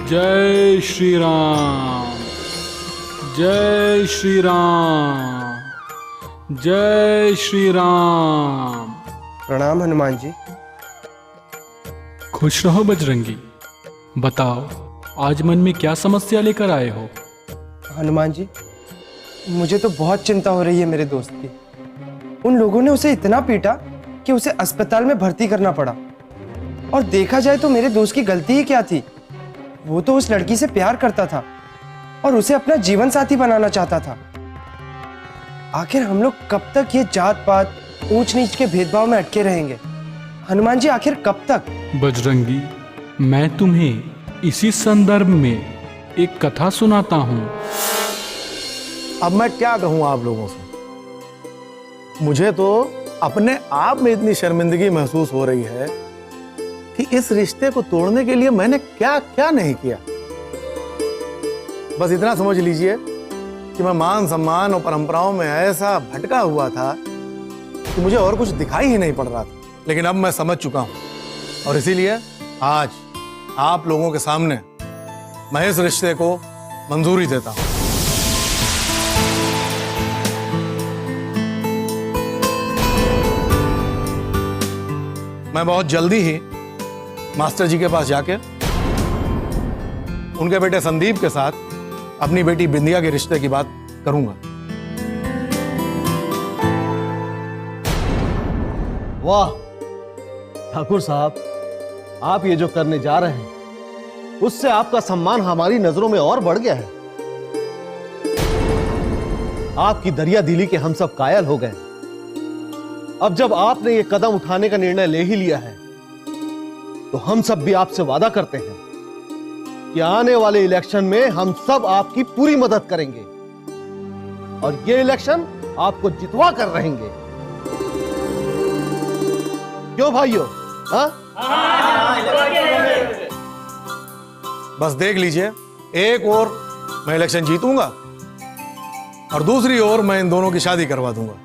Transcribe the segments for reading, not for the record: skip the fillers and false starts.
जय श्री राम, जय श्री राम, जय श्री राम। प्रणाम हनुमान जी। खुश रहो बजरंगी। बताओ आज मन में क्या समस्या लेकर आए हो? हनुमान जी, मुझे तो बहुत चिंता हो रही है मेरे दोस्त की। उन लोगों ने उसे इतना पीटा कि उसे अस्पताल में भर्ती करना पड़ा। और देखा जाए तो मेरे दोस्त की गलती ही क्या थी? वो तो उस लड़की से प्यार करता था और उसे अपना जीवन साथी बनाना चाहता था। आखिर हम लोग कब तक ये जात पात ऊंच नीच के भेदभाव में अटके रहेंगे? हनुमान जी, आखिर कब तक? बजरंगी, मैं तुम्हें इसी संदर्भ में एक कथा सुनाता हूँ। अब मैं क्या कहूं आप लोगों से? मुझे तो अपने आप में इतनी शर्मिंदगी महसूस हो रही है कि इस रिश्ते को तोड़ने के लिए मैंने क्या क्या नहीं किया। बस इतना समझ लीजिए कि मैं मान सम्मान और परंपराओं में ऐसा भटका हुआ था कि मुझे और कुछ दिखाई ही नहीं पड़ रहा था। लेकिन अब मैं समझ चुका हूं और इसीलिए आज आप लोगों के सामने मैं इस रिश्ते को मंजूरी देता हूं। मैं बहुत जल्दी ही मास्टर जी के पास जाके उनके बेटे संदीप के साथ अपनी बेटी बिंदिया के रिश्ते की बात करूंगा। वाह ठाकुर साहब, आप ये जो करने जा रहे हैं उससे आपका सम्मान हमारी नजरों में और बढ़ गया है। आपकी दरिया दिली के हम सब कायल हो गए। अब जब आपने ये कदम उठाने का निर्णय ले ही लिया है तो हम सब भी आपसे वादा करते हैं कि आने वाले इलेक्शन में हम सब आपकी पूरी मदद करेंगे और ये इलेक्शन आपको जितवा कर रहेंगे। क्यों भाइयों? हाँ? बस देख लीजिए, एक ओर मैं इलेक्शन जीतूंगा और दूसरी ओर मैं इन दोनों की शादी करवा दूंगा।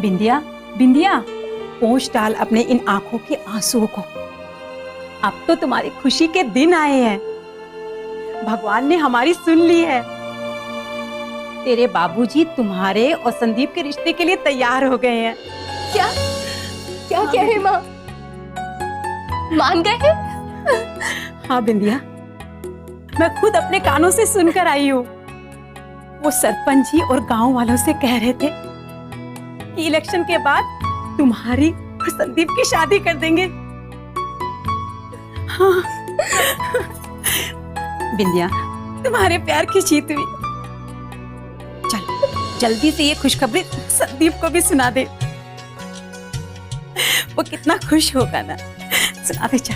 बिंदिया, बिंदिया, पोंछ डाल अपने इन आंखों के आंसुओं को। अब तो तुम्हारी खुशी के दिन आए हैं। भगवान ने हमारी सुन ली है। तेरे बाबूजी तुम्हारे और संदीप के रिश्ते के लिए तैयार हो गए हैं। क्या क्या कह रहे माँ? मान गए हैं? हाँ बिंदिया, मैं खुद अपने कानों से सुनकर आई हूँ। वो सरपंच जी और गांव वालों से कह रहे थे कि इलेक्शन के बाद तुम्हारी और संदीप की शादी कर देंगे। हाँ। बिंदिया, तुम्हारे प्यार की जीत हुई। चल जल्दी से ये खुशखबरी संदीप को भी सुना दे। वो कितना खुश होगा ना। सुना दे चल।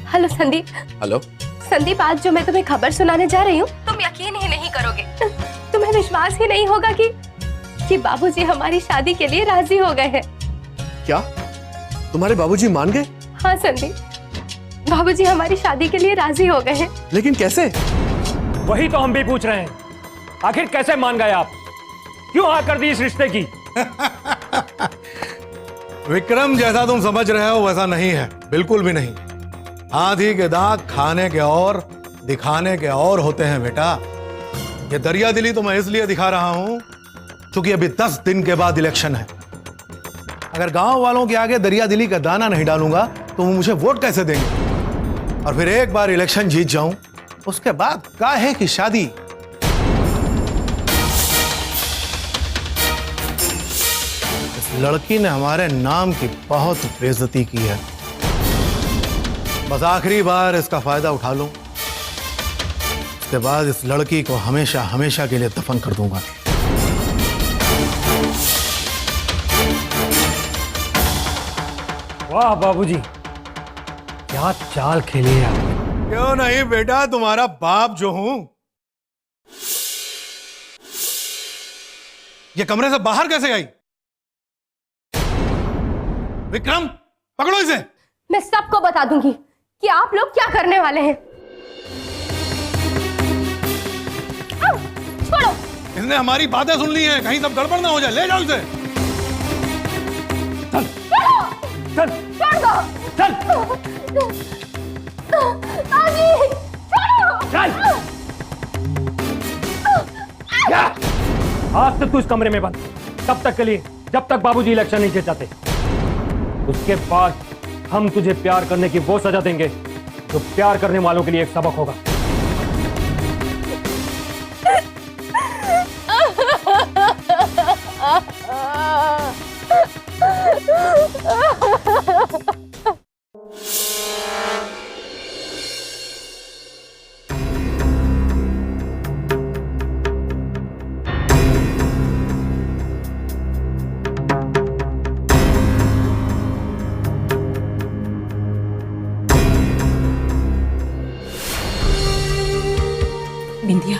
हेलो संदीप। हेलो संदीप, आज जो मैं तुम्हें खबर सुनाने जा रही हूँ तुम यकीन ही नहीं करोगे। तुम्हें विश्वास ही नहीं होगा कि बाबूजी हमारी शादी के लिए राजी हो गए हैं। क्या तुम्हारे बाबूजी मान गए? हाँ संदीप, बाबूजी हमारी शादी के लिए राजी हो गए हैं। लेकिन कैसे? वही तो हम भी पूछ रहे हैं, आखिर कैसे मान गए आप? क्यों हाँ कर दी इस रिश्ते की? विक्रम, जैसा तुम समझ रहे हो वैसा नहीं है, बिल्कुल भी नहीं। आंधी के दांत खाने के और दिखाने के और होते हैं बेटा। ये दरिया दिली तो मैं इसलिए दिखा रहा हूं क्योंकि अभी 10 दिन के बाद इलेक्शन है। अगर गांव वालों के आगे दरिया दिली का दाना नहीं डालूंगा तो वो मुझे वोट कैसे देंगे? और फिर एक बार इलेक्शन जीत जाऊं उसके बाद काहे की शादी। इस लड़की ने हमारे नाम की बहुत बेइज्जती की है। बस आखिरी बार इसका फायदा उठा लूं, उसके बाद इस लड़की को हमेशा हमेशा के लिए दफन कर दूंगा। वाह बाबूजी, क्या चाल खेली है आपने। क्यों नहीं बेटा, तुम्हारा बाप जो हूं। ये कमरे से बाहर कैसे आई? विक्रम, पकड़ो इसे। मैं सबको बता दूंगी कि आप लोग क्या करने वाले हैं। छोड़ो। इसने हमारी बातें सुन ली हैं, कहीं सब गड़बड़ ना हो जाए। ले जाओ इसे। चल छोड़ दो। चल बाबूजी, छोड़ो। चल। क्या? आज तक तू इस कमरे में बंद, तब तक के लिए जब तक बाबूजी इलेक्शन नहीं जीत जाते। उसके बाद हम तुझे प्यार करने की वो सजा देंगे जो प्यार करने वालों के लिए एक सबक होगा। बिंदिया,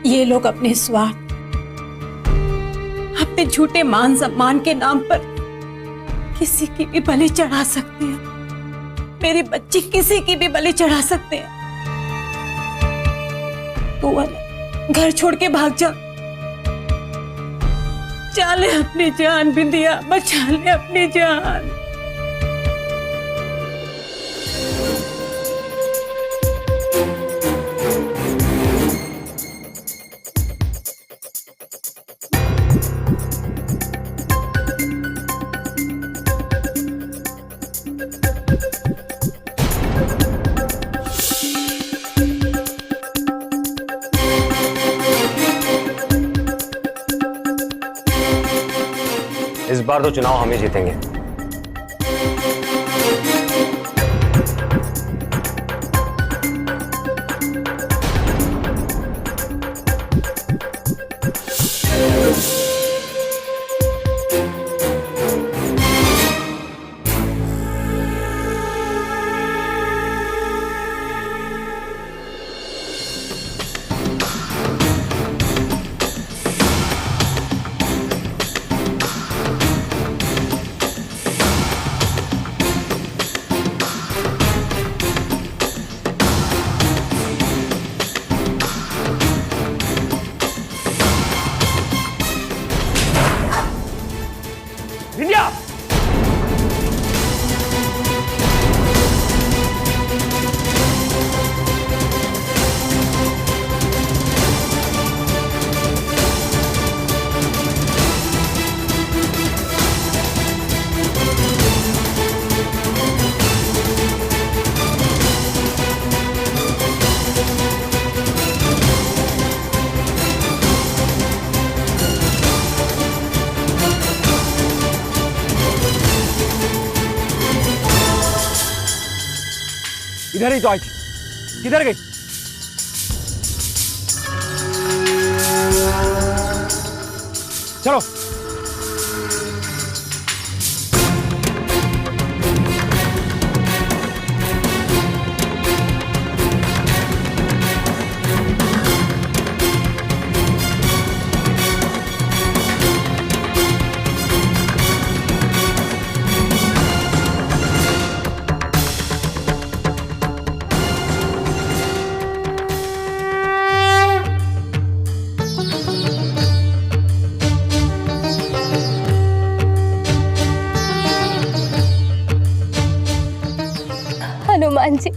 ये लोग अपने स्वार्थ, अपने झूठे मान सम्मान के नाम पर किसी की भी बलि चढ़ा सकते हैं। मेरी बच्ची किसी की भी बलि चढ़ा सकते हैं। तू घर छोड़ के भाग जा। बचा ले अपनी जान बिंदिया, बचा ले अपनी जान। इस बार तो चुनाव हम ही जीतेंगे। बिंदिया, इधर ही तो आई थी, किधर गई? चलो। हनुमान जी,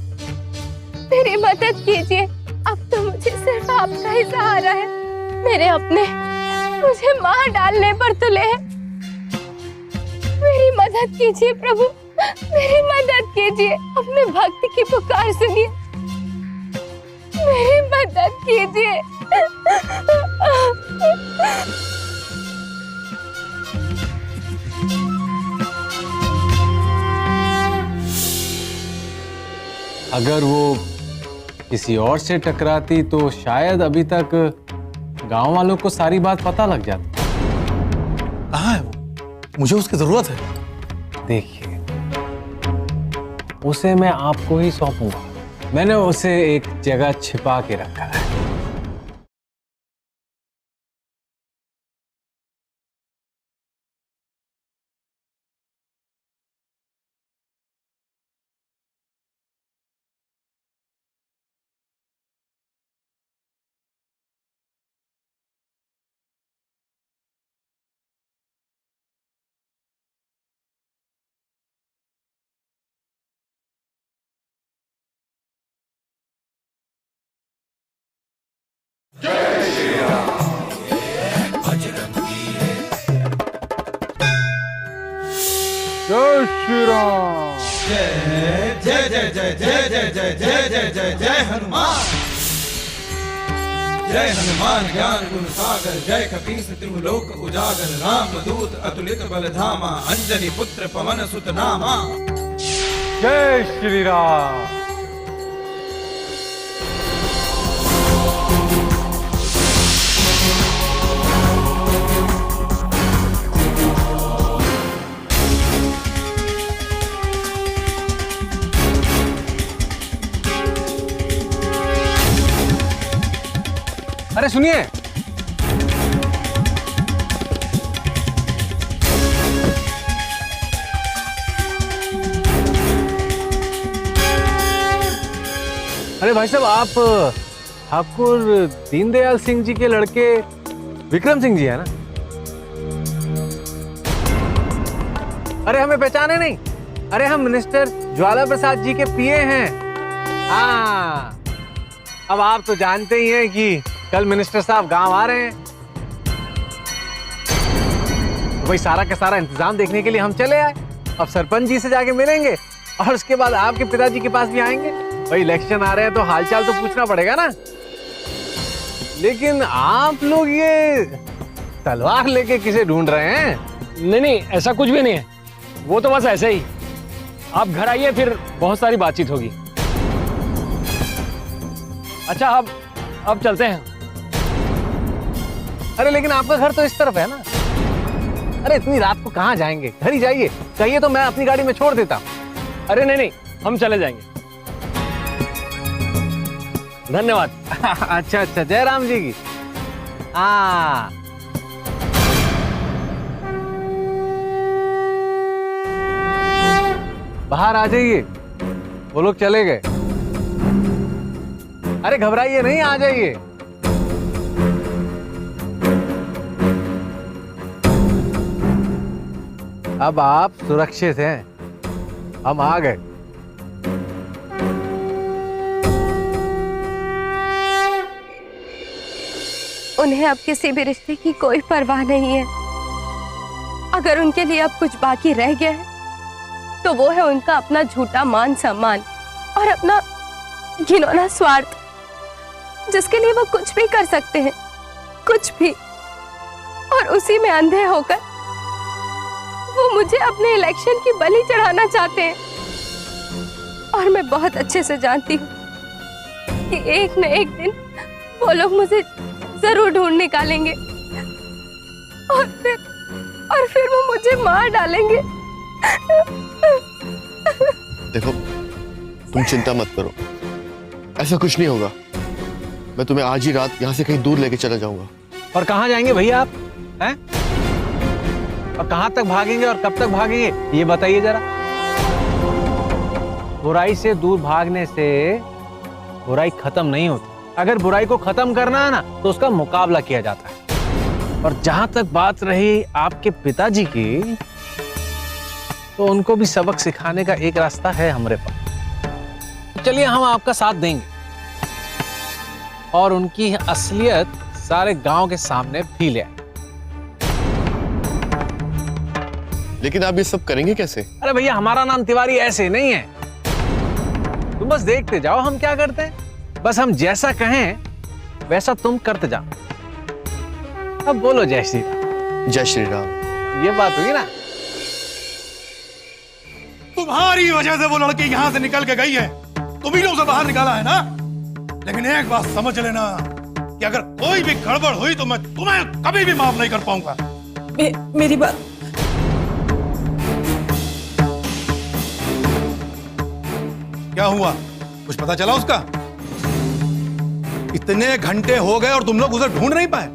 मेरी मदद कीजिए। अब तो मुझे सिर्फ आपका ही सहारा है। मेरे अपने मुझे मार डालने पर तुले हैं। मेरी मदद कीजिए प्रभु, मेरी मदद कीजिए। अपने भक्त की पुकार सुनिए, मेरी मदद कीजिए। अगर वो किसी और से टकराती तो शायद अभी तक गांव वालों को सारी बात पता लग जाती। कहाँ है वो? मुझे उसकी जरूरत है। देखिए, उसे मैं आपको ही सौंपूंगा। मैंने उसे एक जगह छिपा के रखा है। जय जय जय जय जय जय जय जय जय जय जय हनुमान। जय हनुमान ज्ञान गुण सागर, जय कपीस तिहु लोक उजागर, राम दूत अतुलित बल धामा, अंजनी पुत्र पवन सुत नामा। जय श्री राम। अरे सुनिए, अरे भाई साहब, आप ठाकुर दीनदयाल सिंह जी के लड़के विक्रम सिंह जी है ना? अरे हमें पहचाने नहीं? अरे हम मिनिस्टर ज्वाला प्रसाद जी के पीए हैं। हाँ, अब आप तो जानते ही हैं कि कल मिनिस्टर साहब गांव आ रहे हैं, वही सारा का सारा इंतजाम देखने के लिए हम चले आए। अब सरपंच जी से जाके मिलेंगे और उसके बाद आपके पिताजी के पास भी आएंगे। भाई इलेक्शन आ रहे हैं तो हालचाल तो पूछना पड़ेगा ना। लेकिन आप लोग ये तलवार लेके किसे ढूंढ रहे हैं? नहीं नहीं, ऐसा कुछ भी नहीं है, वो तो बस ऐसे ही। आप घर आइए, फिर बहुत सारी बातचीत होगी। अच्छा, अब चलते हैं। अरे लेकिन आपका घर तो इस तरफ है ना। अरे इतनी रात को कहाँ जाएंगे? घर ही जाइए। कहिए तो मैं अपनी गाड़ी में छोड़ देता हूँ। अरे नहीं नहीं, हम चले जाएंगे। धन्यवाद। अच्छा अच्छा, जय राम जी की। हाँ, बाहर आ जाइए, वो लोग चले गए। अरे घबराइए नहीं, आ जाइए। अब आप सुरक्षित हैं, हम आ गए। उन्हें अब किसी भी रिश्ते की कोई परवाह नहीं है। अगर उनके लिए अब कुछ बाकी रह गया है तो वो है उनका अपना झूठा मान सम्मान और अपना घिनौना स्वार्थ, जिसके लिए वो कुछ भी कर सकते हैं, कुछ भी। और उसी में अंधे होकर वो मुझे अपने इलेक्शन की बलि चढ़ाना चाहते हैं। और मैं बहुत अच्छे से जानती हूँ कि एक न एक दिन वो लोग मुझे जरूर ढूंढ निकालेंगे और फिर वो मुझे मार डालेंगे। देखो, तुम चिंता मत करो, ऐसा कुछ नहीं होगा। मैं तुम्हें आज ही रात यहाँ से कहीं दूर लेके चला जाऊंगा। और कहाँ जाएंगे भैया आप हैं? और कहाँ तक भागेंगे और कब तक भागेंगे, ये बताइए जरा। बुराई से दूर भागने से बुराई खत्म नहीं होती। अगर बुराई को खत्म करना है ना तो उसका मुकाबला किया जाता है। और जहां तक बात रही आपके पिताजी की, तो उनको भी सबक सिखाने का एक रास्ता है हमारे पास। चलिए, हम आपका साथ देंगे और उनकी असलियत सारे गांव के सामने भी ले आए। लेकिन आप ये सब करेंगे कैसे? अरे भैया, हमारा नाम तिवारी ऐसे नहीं है। तुम बस देखते जाओ हम क्या करते हैं। बस हम जैसा कहें वैसा तुम करते जाओ। अब बोलो जय श्री राम। जय श्री राम। ये बात हुई ना। तुम्हारी वजह से वो लड़की यहाँ से निकल के गई है, तुम्ही ने उसे बाहर निकाला है ना। लेकिन एक बात समझ लेना कि अगर कोई भी गड़बड़ हुई तो मैं तुम्हें कभी भी माफ नहीं कर पाऊंगा। मेरी बात। क्या हुआ, कुछ पता चला उसका? इतने घंटे हो गए और तुम लोग उसे ढूंढ नहीं पाए।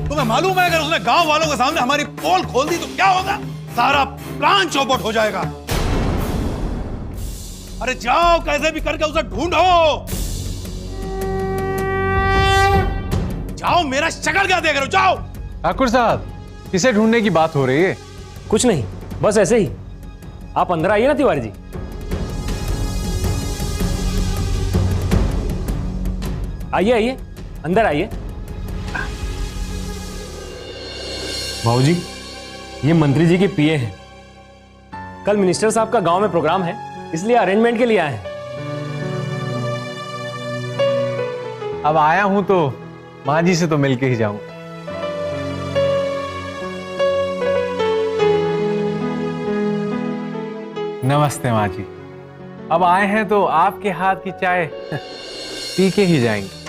तुम्हें मालूम है अगर उसने गांव वालों के सामने हमारी पोल खोल दी तो क्या होगा? सारा प्लान चौपट हो जाएगा। अरे जाओ, कैसे भी करके उसे ढूंढो। जाओ, मेरा शक्ल क्या देख रहे हो, जाओ। ठाकुर साहब, किसे ढूंढने की बात हो रही है? कुछ नहीं, बस ऐसे ही। आप अंदर आइए ना तिवारी जी। आइए आइए, अंदर आइए। बाबूजी, ये मंत्री जी के पीए हैं। कल मिनिस्टर साहब का गांव में प्रोग्राम है, इसलिए अरेंजमेंट के लिए आए हैं। अब आया हूं तो माँ जी से तो मिलके ही जाऊं। नमस्ते माँ जी। अब आए हैं तो आपके हाथ की चाय पी के ही जाएंगे।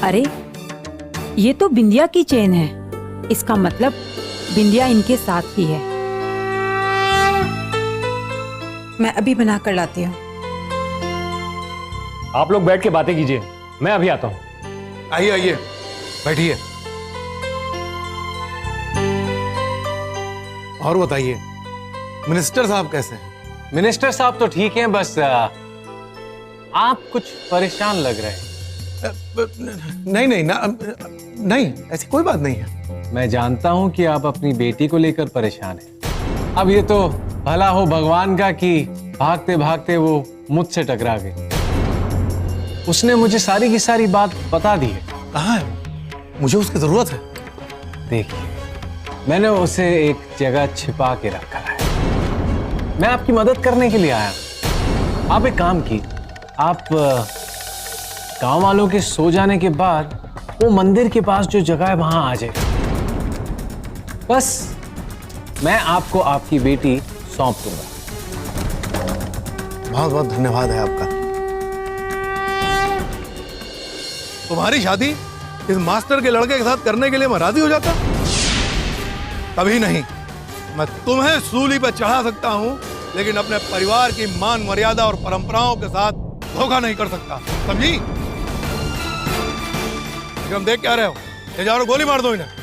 अरे ये तो बिंदिया की चेन है, इसका मतलब बिंदिया इनके साथ ही है। मैं अभी बना कर लाती हूँ। आप लोग बैठ के बातें कीजिए, मैं अभी आता हूं। आइए आइए, बैठिए। और बताइए, मिनिस्टर साहब कैसे हैं? मिनिस्टर साहब तो ठीक हैं, बस आप कुछ परेशान लग रहे हैं। नहीं नहीं ना, नहीं ऐसी कोई बात नहीं है। मैं जानता हूं कि आप अपनी बेटी को लेकर परेशान हैं। अब ये तो भला हो भगवान का कि भागते भागते वो मुझसे टकरा गई। उसने मुझे सारी की सारी बात बता दी है। कहाँ है? मुझे उसकी जरूरत है। देखिए, मैंने उसे एक जगह छिपा के रखा है। मैं आपकी मदद करने के लिए आया हूं। आप एक काम की, आप गांव वालों के सो जाने के बाद वो मंदिर के पास जो जगह है वहां आ जाए। बस मैं आपको आपकी बेटी सौंप दूंगा। बहुत बहुत धन्यवाद है आपका। तुम्हारी शादी इस मास्टर के लड़के के साथ करने के लिए मैं राजी हो जाता? कभी नहीं। मैं तुम्हें सूली पर चढ़ा सकता हूं, लेकिन अपने परिवार की मान मर्यादा और परंपराओं के साथ धोखा नहीं कर सकता, समझी? हम देख क्या रहे हो? ले जाओ, गोली मार दो इन्हें।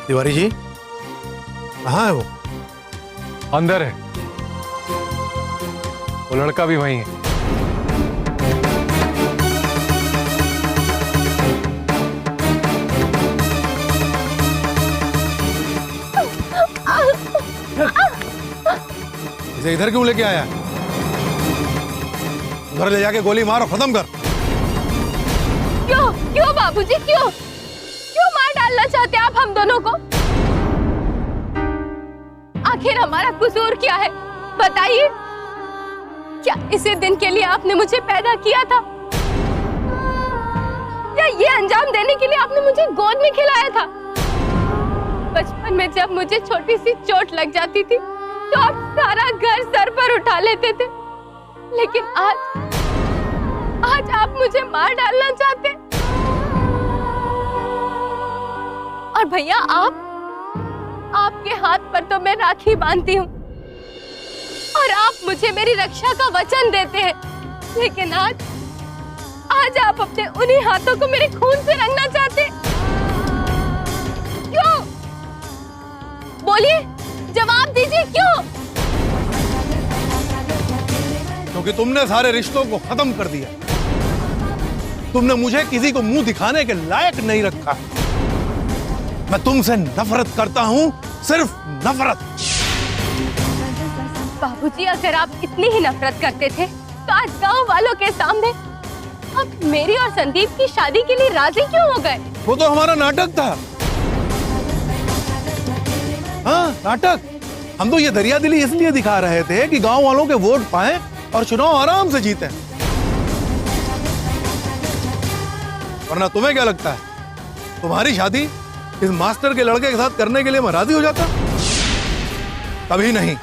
तिवारी जी, कहाँ है वो? अंदर है। वो लड़का भी वहीं है। इसे इधर क्यों लेके आया? उधर ले जाके गोली मारो, खत्म कर। क्यों क्यों बाबूजी, क्यों क्यों मार डालना चाहते हैं आप हम दोनों को? आखिर हमारा कसूर क्या है, बताइए। क्या इसी दिन के लिए आपने मुझे पैदा किया था, या ये अंजाम देने के लिए आपने मुझे गोद में खिलाया था? बचपन में जब मुझे छोटी सी चोट लग जाती थी तो आप सारा घर सर पर उठा लेते थे, लेकिन आज आप मुझे मार डालना चाहते हैं। और भैया, आपके हाथ पर तो मैं राखी बांधती हूँ और आप मुझे मेरी रक्षा का वचन देते हैं, लेकिन आज आप अपने उन्हीं हाथों को मेरे खून से रंगना चाहते हैं। क्यों? बोलिए, जवाब दीजिए, क्यों? क्योंकि तुमने सारे रिश्तों को खत्म कर दिया। तुमने मुझे किसी को मुंह दिखाने के लायक नहीं रखा। मैं तुमसे नफरत करता हूं, सिर्फ नफरत। बाबूजी, अगर आप इतनी ही नफरत करते थे तो आज गांव वालों के सामने आप मेरी और संदीप की शादी के लिए राजी क्यों हो गए? वो तो हमारा नाटक था। हाँ, नाटक। हम तो ये दरियादिली इसलिए दिखा रहे थे कि गांव वालों के वोट पाएं और चुनाव आराम से जीतें। वरना तुम्हें क्या लगता है तुम्हारी शादी इस मास्टर के लड़के के साथ करने के लिए मैं राजी हो जाता? कभी नहीं।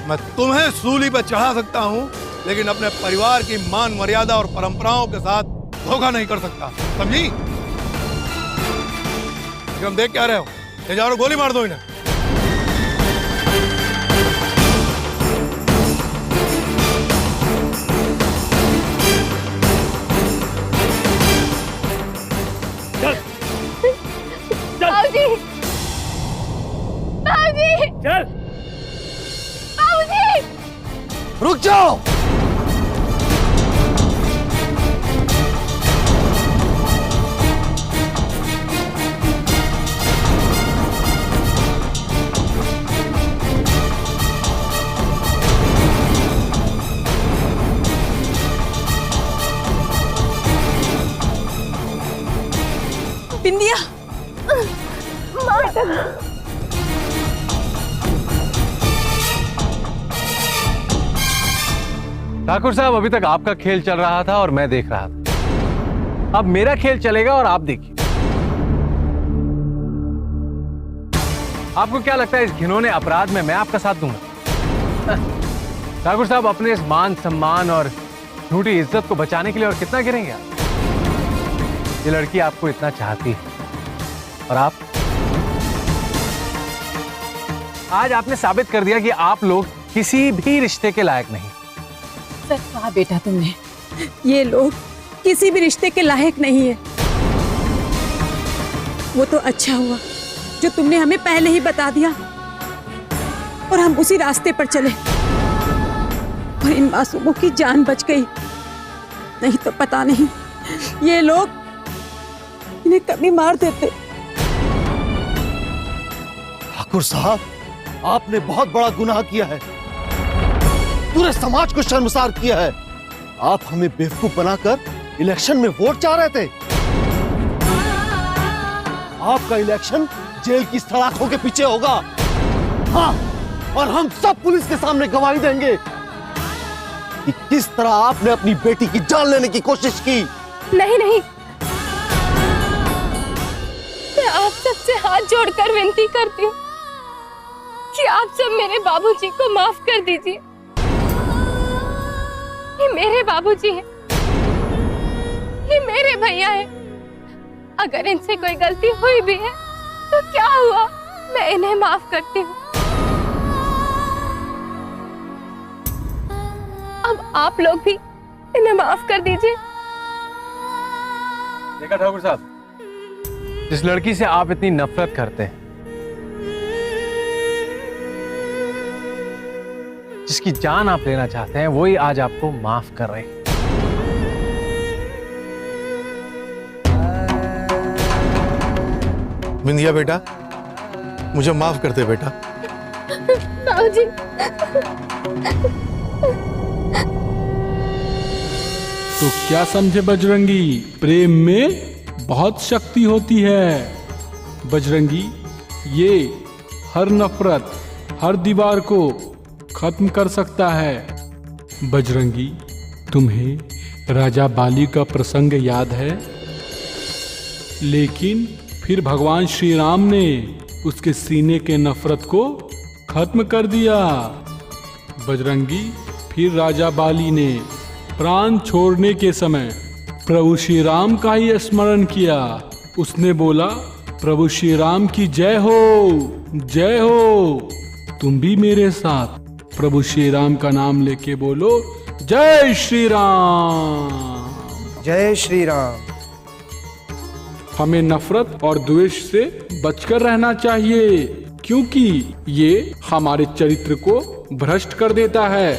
मैं तुम्हें सूली पर चढ़ा सकता हूं, लेकिन अपने परिवार की मान मर्यादा और परंपराओं के साथ धोखा नहीं कर सकता, समझी? हम देख क्या रहे हो? ले जाओ, गोली मार दो इन्हें। बाबूजी, बाबूजी, चल बाबूजी, रुक जाओ। बिंदिया, ठाकुर साहब, अभी तक आपका खेल चल रहा था और मैं देख रहा था। अब मेरा खेल चलेगा और आप देखिए। आपको क्या लगता है इस घिनौने अपराध में मैं आपका साथ दूंगा? ठाकुर साहब, अपने इस मान सम्मान और झूठी इज्जत को बचाने के लिए और कितना गिरेंगे आप? ये लड़की आपको इतना चाहती है और आप आज आपने साबित कर दिया कि आप लोग किसी भी रिश्ते के लायक नहीं। सच कहा बेटा तुमने, ये लोग किसी भी रिश्ते के लायक नहीं है। वो तो अच्छा हुआ जो तुमने हमें पहले ही बता दिया और हम उसी रास्ते पर चले और इन मासूमों की जान बच गई। नहीं तो पता नहीं ये लोग इन्हें कभी मार देते। ठाकुर साहब, आपने बहुत बड़ा गुनाह किया है, पूरे समाज को शर्मसार किया है। आप हमें बेवकूफ बनाकर इलेक्शन में वोट चाह रहे थे। आपका इलेक्शन जेल की सलाखों के पीछे होगा। हाँ, और हम सब पुलिस के सामने गवाही देंगे कि किस तरह आपने अपनी बेटी की जान लेने की कोशिश की। नहीं नहीं, मैं आप सबसे हाथ जोड़कर विनती करती हूँ कि आप सब मेरे बाबूजी को माफ कर दीजिए। ये मेरे बाबूजी हैं, ये मेरे भैया हैं। अगर इनसे कोई गलती हुई भी है तो क्या हुआ, मैं इन्हें माफ करती हूँ। अब आप लोग भी इन्हें माफ कर दीजिए। देखा ठाकुर साहब, जिस लड़की से आप इतनी नफरत करते हैं, जिसकी जान आप लेना चाहते हैं, वही आज आपको माफ कर रही है। बिंदिया बेटा, मुझे माफ कर दे बेटा। बाबूजी, तो क्या समझे बजरंगी, प्रेम में बहुत शक्ति होती है। बजरंगी, ये हर नफरत, हर दीवार को खत्म कर सकता है। बजरंगी, तुम्हें राजा बाली का प्रसंग याद है? लेकिन फिर भगवान श्री राम ने उसके सीने के नफरत को खत्म कर दिया। बजरंगी, फिर राजा बाली ने प्राण छोड़ने के समय प्रभु श्री राम का ही स्मरण किया। उसने बोला, प्रभु श्री राम की जय हो, जय हो। तुम भी मेरे साथ प्रभु श्री राम का नाम लेके बोलो, जय श्री राम, जय श्री राम। हमें नफरत और द्वेष से बचकर रहना चाहिए, क्योंकि ये हमारे चरित्र को भ्रष्ट कर देता है।